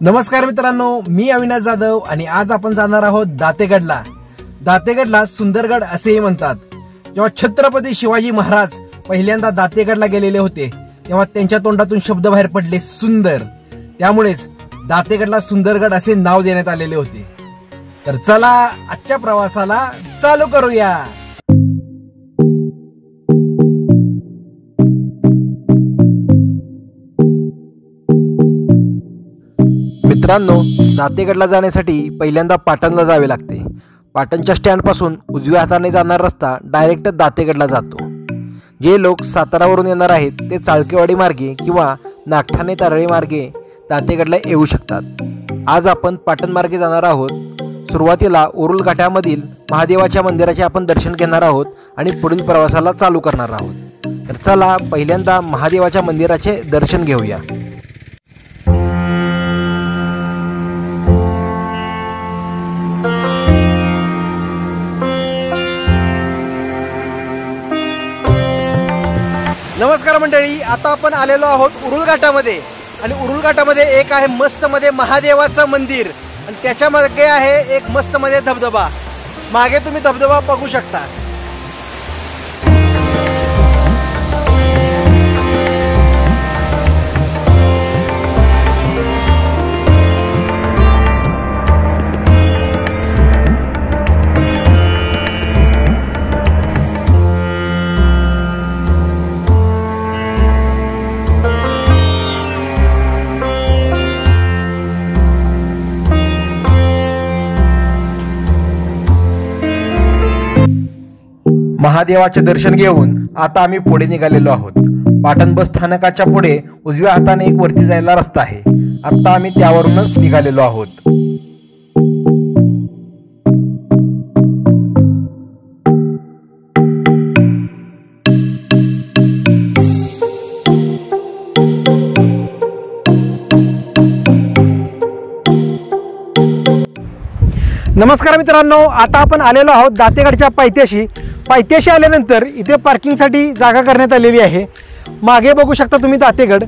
नमस्कार मित्रांनो, मी अविनाश जाधव आणि आज आपण जाणार आहोत दातेगडला. दातेगडला सुंदरगड असेही म्हणतात. जेव्हा छत्रपती शिवाजी महाराज पहिल्यांदा दातेगडला गेलेले होते तेव्हा त्यांच्या तोंडातून शब्द बाहेर पडले सुंदर. त्यामुळेच दातेगडला सुंदरगड असे नाव देण्यात आलेले होते. तर चला आजच्या प्रवासाला चालू करूया. मित्रांनो, दातेगडला जाण्यासाठी पहिल्यांदा पाटणला जावे लागते. पाटणच्या स्टँडपासून उजव्या हाताने जाणारा रस्ता डायरेक्ट दातेगडला जातो. जे लोक सातारावरून येणार आहेत ते चाळकेवाडी मार्गे किंवा नागठाणे तारळी मार्गे दातेगडला येऊ शकतात. आज आपण पाटण मार्गे जाणार आहोत. सुरुवातीला उरुल घाटामधील महादेवाच्या मंदिराचे आपण दर्शन घेणार आहोत आणि पुढील प्रवासाला चालू करणार आहोत. तर चला पहिल्यांदा महादेवाच्या मंदिराचे दर्शन घेऊया. नमस्कार मंडळी, आता आपण आलेलो आहोत उरुल घाटामध्ये आणि उरुल घाटामध्ये एक आहे मस्त मध्ये महादेवाचं मंदिर आणि त्याच्या मागे आहे एक मस्त मध्ये धबधबा. मागे तुम्ही धबधबा बघू शकता. महादेवाचे दर्शन घेऊन आता आम्ही पुढे निघालेलो आहोत. पाटण बस स्थानकाच्या पुढे उजव्या हाताने एक वरती जायला रस्ता आहे. आता आम्ही त्यावरूनच निघालेलो आहोत. नमस्कार मित्रांनो, आता आपण आलेलो आहोत दातेगडच्या पायथ्याशी. पायथ्याशी आल्यानंतर इथे पार्किंगसाठी जागा करण्यात आलेली आहे. मागे बघू शकता तुम्ही दातेगड.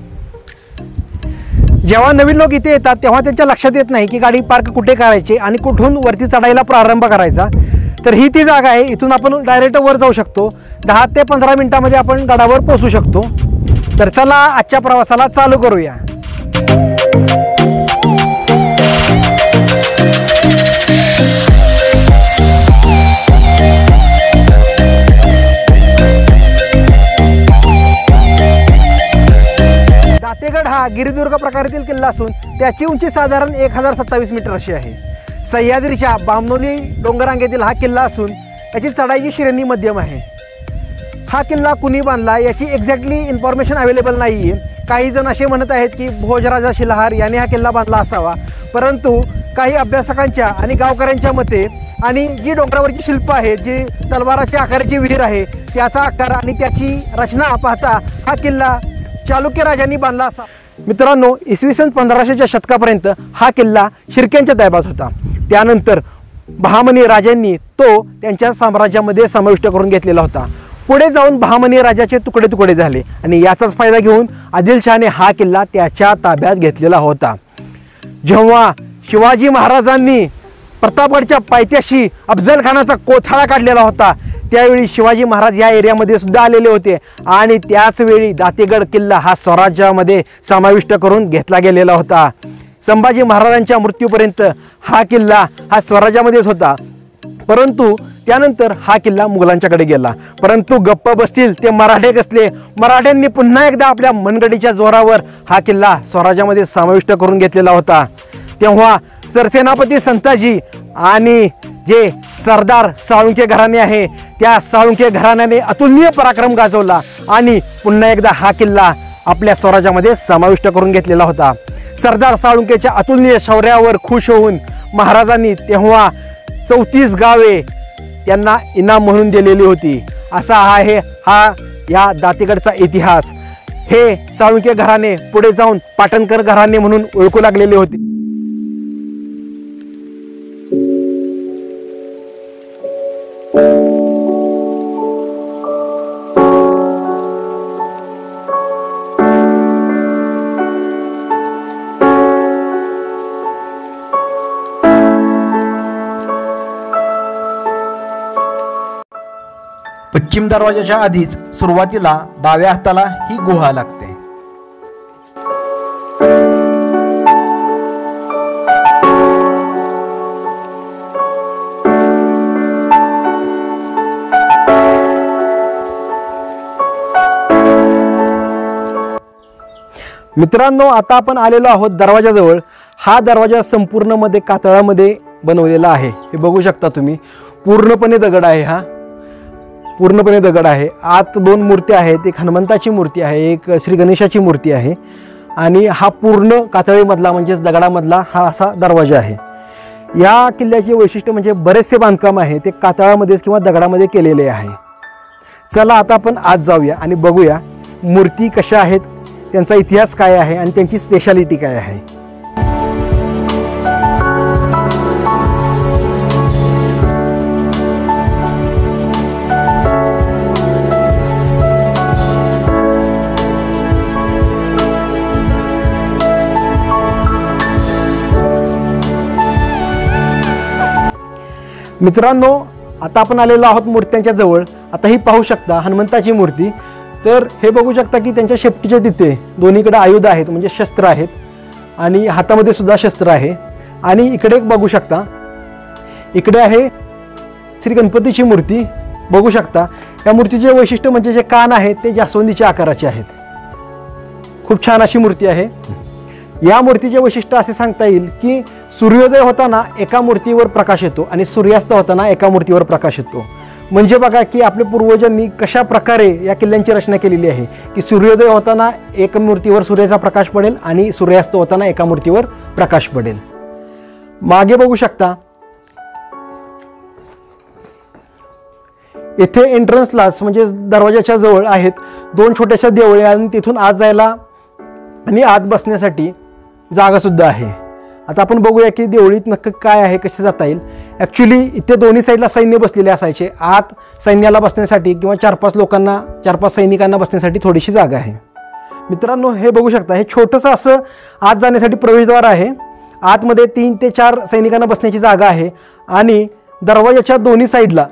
जेव्हा नवीन लोक इथे येतात तेव्हा त्यांच्या लक्षात येत नाही की गाडी पार्क कुठे करायची आणि कुठून वरती चढायला प्रारंभ करायचा. तर ही ती जागा आहे. इथून आपण डायरेक्ट वर जाऊ शकतो. 10 ते 15 मिनिटांमध्ये आपण गडावर पोहोचू शकतो. तर चला आजच्या प्रवासाला चालू करूया. दातेगड हा गिरिदुर्ग प्रकारातील किल्ला असून त्याची उंची साधारण 1027 मीटर अशी आहे. सह्याद्रीच्या बामणोली डोंगररांगेतील हा किल्ला असून याची चढाईची श्रेणी मध्यम आहे. हा किल्ला कुणी बांधला याची एक्झॅक्टली इन्फॉर्मेशन अवेलेबल नाही आहे. काही जण असे म्हणत आहेत की भोजराजा शिलाहार याने हा किल्ला बांधला असावा, परंतु काही अभ्यासकांच्या आणि गावकऱ्यांच्या मते आणि जी डोंगरावरची शिल्प आहे, जी तलवाराच्या आकाराची विहीर आहे, त्याचा आकार आणि त्याची रचना पाहता हा किल्ला चालुक्य राजांनी बांधला असा. मित्रांनो, इसवी सन 1500च्या शतकापर्यंत हा किल्ला शिर्क्यांच्या ताब्यात होता. त्यानंतर बहामनी राजांनी तो त्यांच्या साम्राज्यामध्ये समाविष्ट करून घेतलेला होता. पुढे जाऊन बहामनी राजाचे तुकडे तुकडे झाले आणि याचाच फायदा घेऊन आदिलशहाने हा किल्ला त्याच्या ताब्यात घेतलेला होता. जेव्हा शिवाजी महाराजांनी प्रतापगडच्या पायथ्याशी अफजल खानाचा कोथळा काढलेला होता त्यावेळी शिवाजी महाराज या एरियामध्ये सुद्धा आलेले होते आणि त्याच वेळी दातेगड किल्ला हा स्वराज्यामध्ये समाविष्ट करून घेतला गेलेला होता. संभाजी महाराजांच्या मृत्यूपर्यंत हा किल्ला हा स्वराज्यामध्येच होता, परंतु त्यानंतर हा किल्ला मुघलांच्याकडे गेला. परंतु गप्प बसतील ते मराठे कसले. मराठ्यांनी पुन्हा एकदा आपल्या मनगडीच्या जोरावर हा किल्ला स्वराज्यामध्ये समाविष्ट करून घेतलेला होता. तेव्हा सरसेनापती संताजी आणि जे सरदार साळुंखे घराणे आहे त्या साळुंखे घराण्याने अतुलनीय पराक्रम गाजवला आणि पुन्हा एकदा हा किल्ला आपल्या स्वराज्यामध्ये समाविष्ट करून घेतलेला होता. सरदार साळुंखेच्या अतुलनीय शौर्यावर खुश होऊन महाराजांनी तेव्हा 34 गावे त्यांना इनाम म्हणून दिलेली होती. असा आहे हा या दातेगडचा इतिहास. हे साळुंखे घराणे पुढे जाऊन पाटणकर घराणे म्हणून ओळखू लागलेले होते. पश्चिम दरवाजाच्या आधीच सुरुवातीला डाव्या हाताला ही गुहा लागते. मित्रांनो, आता आपण आलेलो आहोत दरवाजाजवळ. हा दरवाजा संपूर्ण मध्ये कातळामध्ये बनवलेला आहे. हे बघू शकता तुम्ही, पूर्णपणे दगड आहे. हा पूर्णपणे दगड आहे. आत दोन मूर्त्या आहेत, एक हनुमंताची मूर्ती आहे, एक श्री गणेशाची मूर्ती आहे. आणि हा पूर्ण कातळीमधला म्हणजेच दगडामधला हा असा दरवाजा आहे. या किल्ल्याचे वैशिष्ट्य म्हणजे बरेचसे बांधकाम आहे ते कातळामध्येच किंवा दगडामध्ये केलेले आहे. चला आता आपण आत जाऊया आणि बघूया मूर्ती कशा आहेत, त्यांचा इतिहास काय आहे आणि त्यांची स्पेशालिटी काय आहे. मित्रांनो, आता आपण आलेलो आहोत मूर्त्यांच्या जवळ. आता ही पाहू शकता हनुमंताची मूर्ती. तर हे बघू शकता की त्यांच्या शेपटीच्या तिथे दोन्हीकडे आयुध आहेत म्हणजे शस्त्र आहेत आणि हातामध्ये सुद्धा शस्त्र आहे. आणि इकडे एक बघू शकता, इकडे आहे श्री गणपतीची मूर्ती. बघू शकता या मूर्तीचे वैशिष्ट्य म्हणजे जे कान आहेत ते जास्वंदीच्या आकाराचे आहेत. खूप छान अशी मूर्ती आहे. या मूर्तीचे वैशिष्ट्य असे सांगता येईल की सूर्योदय होताना एका मूर्तीवर प्रकाश येतो आणि सूर्यास्त होताना एका मूर्तीवर प्रकाश येतो. म्हणजे बघा की आपल्या पूर्वजांनी कशा प्रकारे या किल्ल्यांची रचना केलेली आहे की सूर्योदय होताना एका मूर्तीवर सूर्याचा प्रकाश पडेल आणि सूर्यास्त होताना एका मूर्तीवर प्रकाश पडेल. मागे बघू शकता, येथे एंट्रन्सलाच म्हणजे दरवाजाच्या जवळ आहेत दोन छोट्याशा देवळे आणि तिथून आत जायला आणि आत बसण्यासाठी जागा सुद्धा आहे. आता आपण बघूया की देवळीत नक्की काय आहे, कसे जाता येईल. ॲक्च्युली इथे दोन्ही साईडला सैन्य बसलेले असायचे. आत सैन्याला बसण्यासाठी किंवा 4-5 सैनिकांना बसण्यासाठी थोडीशी जागा आहे. मित्रांनो, हे बघू शकता, हे छोटंसं असं आत जाण्यासाठी प्रवेशद्वार आहे. आतमध्ये 3 ते 4 सैनिकांना बसण्याची जागा आहे आणि दरवाजाच्या दोन्ही साईडला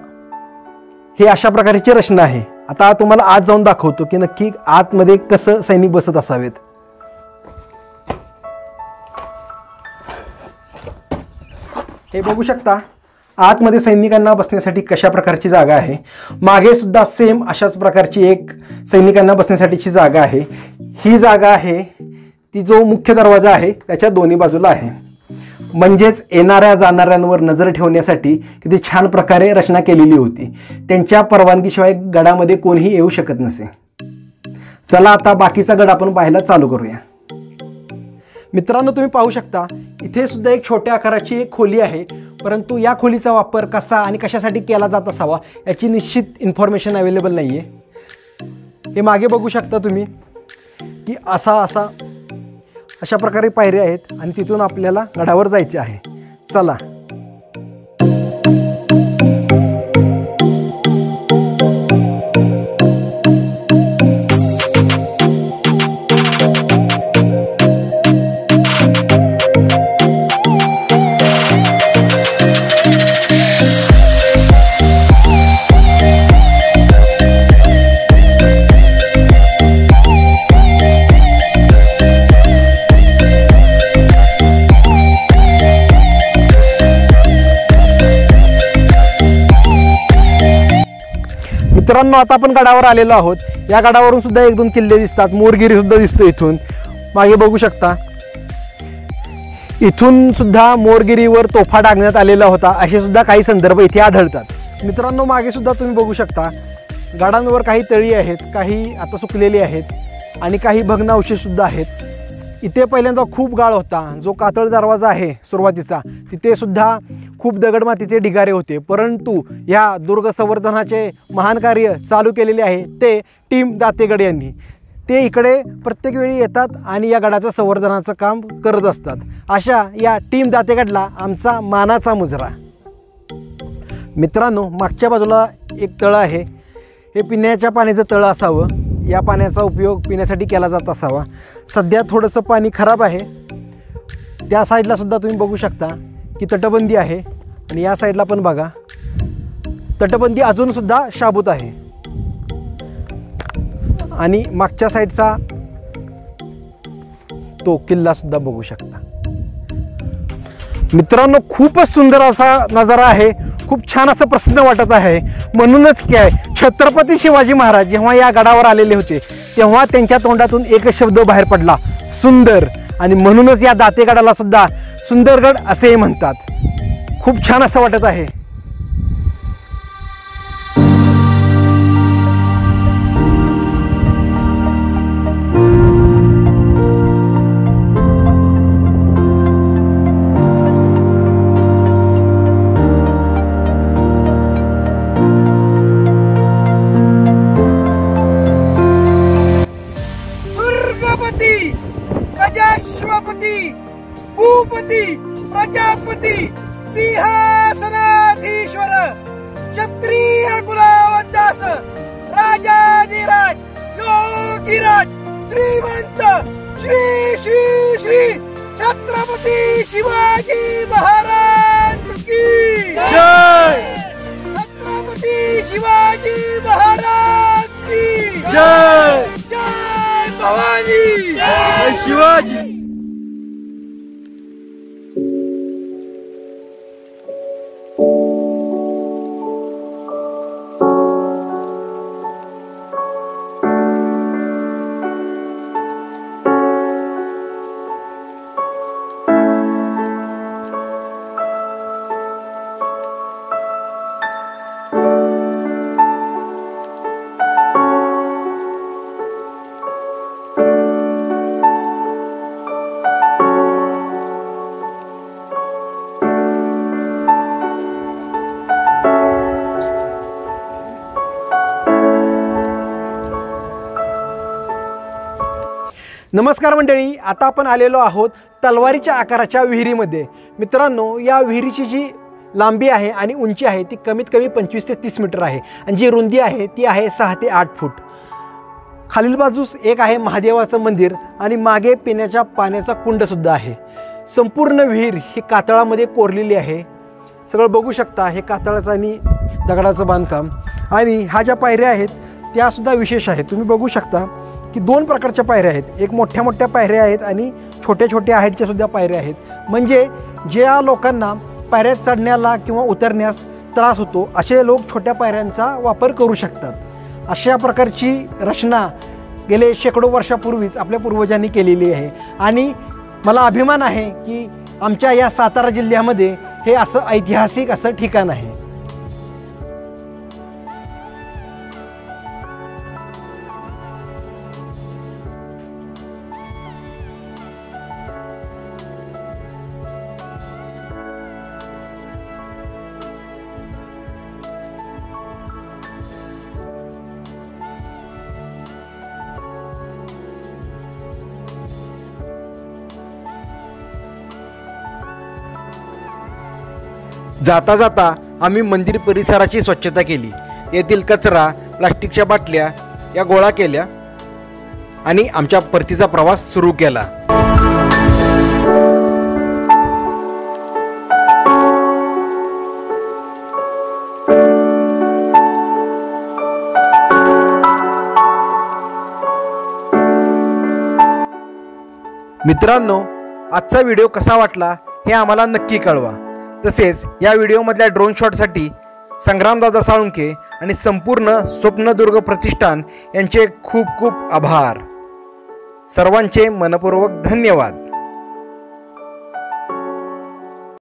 हे अशा प्रकारची रचना आहे. आता तुम्हाला आत जाऊन दाखवतो की नक्की आतमध्ये कसं सैनिक बसत असावेत. हे बघू शकता, आतमध्ये सैनिकांना बसण्यासाठी कशा प्रकारची जागा आहे. मागे सुद्धा सेम अशाच प्रकारची एक सैनिकांना बसण्यासाठीची जागा आहे. ही जागा आहे ती जो मुख्य दरवाजा आहे त्याच्या दोन्ही बाजूला आहे. म्हणजेच येणाऱ्या जाणाऱ्यांवर नजर ठेवण्यासाठी किती छान प्रकारे रचना केलेली होती. त्यांच्या परवानगीशिवाय गडामध्ये कोणीही येऊ शकत नसे. चला आता बाकीचा गड आपण पाहायला चालू करूया. मित्रांनो, तुम्ही पाहू शकता इथे सुद्धा एक छोट्या आकाराची एक खोली आहे. परंतु या खोलीचा वापर कसा आणि कशासाठी केला जात असावा याची निश्चित इन्फॉर्मेशन अवेलेबल नाही आहे. हे मागे बघू शकता तुम्ही की अशा प्रकारे पायऱ्या आहेत आणि तिथून आपल्याला गडावर जायचे आहे. चला. मित्रांनो, आता आपण गडावर आलेलो आहोत. या गडावरून सुद्धा 1-2 किल्ले दिसतात. मोरगिरी सुद्धा दिसतो इथून. मागे बघू शकता, इथून सुद्धा मोरगिरीवर तोफा डागण्यात आलेला होता असे सुद्धा काही संदर्भ इथे आढळतात. मित्रांनो, मागे सुद्धा तुम्ही बघू शकता गडांवर काही तळी आहेत, काही आता सुकलेली आहेत आणि काही भग्नावशेष सुद्धा आहेत. इथे पहिल्यांदा खूप गाळ होता. जो कातळ दरवाजा आहे सुरुवातीचा, तिथे सुद्धा खूप दगडमातीचे ढिगारे होते. परंतु या दुर्ग संवर्धनाचे महान कार्य चालू केलेले आहे ते टीम दातेगड यांनी. ते इकडे प्रत्येक वेळी येतात आणि या गडाचं संवर्धनाचं काम करत असतात. अशा या टीम दातेगडला आमचा मानाचा मुजरा. मित्रांनो, मागच्या बाजूला एक तळं आहे. हे पिण्याच्या पाण्याचं तळं असावं. या पाण्याचा उपयोग पिण्यासाठी केला जात असावा. सध्या थोडंसं पाणी खराब आहे. त्या साईडला सुद्धा तुम्ही बघू शकता की तटबंदी आहे आणि या साईडला पण बघा तटबंदी अजूनसुद्धा शाबूत आहे. आणि मागच्या साईडचा तो किल्लासुद्धा बघू शकता मित्रांनो. खूपच सुंदर असा नजारा आहे, खूप छान असं प्रसन्न वाटत आहे. म्हणूनच काय छत्रपती शिवाजी महाराज जेव्हा या गडावर आलेले होते तेव्हा त्यांच्या तोंडातून एकच शब्द बाहेर पडला, सुंदर. आणि म्हणूनच या दातेगडाला सुद्धा सुंदरगड असेही म्हणतात. खूप छान असं वाटत आहे. प्रजाश्वपती भूपती प्रजापती सिंहासनाधीश्वर क्षत्रिय कुलावंतास राजाधिराज योगिराज श्रीमंत श्री श्री श्री छत्रपती शिवाजी महाराज की जय. छत्रपती शिवाजी महाराज की जय. जय भवानी जय शिवाजी. नमस्कार मंडळी, आता आपण आलेलो आहोत तलवारीच्या आकाराच्या विहिरीमध्ये. मित्रांनो, या विहिरीची जी लांबी आहे आणि उंची आहे ती कमीत कमी 25 ते 30 मीटर आहे आणि जी रुंदी आहे ती आहे 6 ते 8 फूट. खालील बाजूस एक आहे महादेवाचं मंदिर आणि मागे पिण्याच्या पाण्याचा कुंडसुद्धा आहे. संपूर्ण विहीर ही कातळामध्ये कोरलेली आहे. सगळं बघू शकता, हे कातळाचं आणि दगडाचं बांधकाम. आणि ह्या ज्या पायऱ्या आहेत त्यासुद्धा विशेष आहेत. तुम्ही बघू शकता की 2 प्रकारच्या पायऱ्या आहेत. एक मोठ्या मोठ्या पायऱ्या आहेत आणि छोट्या छोट्या हाईटच्या सुद्धा पायऱ्या आहेत. म्हणजे ज्या लोकांना पायऱ्यात चढण्याला किंवा उतरण्यास त्रास होतो असे लोक छोट्या पायऱ्यांचा वापर करू शकतात. अशा प्रकारची रचना गेले शेकडो वर्षापूर्वीच आपल्या पूर्वजांनी केलेली आहे. आणि मला अभिमान आहे की आमच्या या सातारा जिल्ह्यामध्ये हे असं ऐतिहासिक असं ठिकाण आहे. जाता जाता आम्ही मंदिर परिसराची स्वच्छता केली. येथील कचरा, प्लास्टिकच्या बाटल्या या गोळा केल्या आणि आमच्या परतीचा प्रवास सुरू केला. मित्रांनो, आजचा व्हिडिओ कसा वाटला हे आम्हाला नक्की कळवा. तसेच या व्हिडिओमधल्या ड्रोन शॉटसाठी संग्रामदादा साळुंखे आणि संपूर्ण स्वप्नदुर्ग प्रतिष्ठान यांचे खूप खूप आभार. सर्वांचे मनपूर्वक धन्यवाद.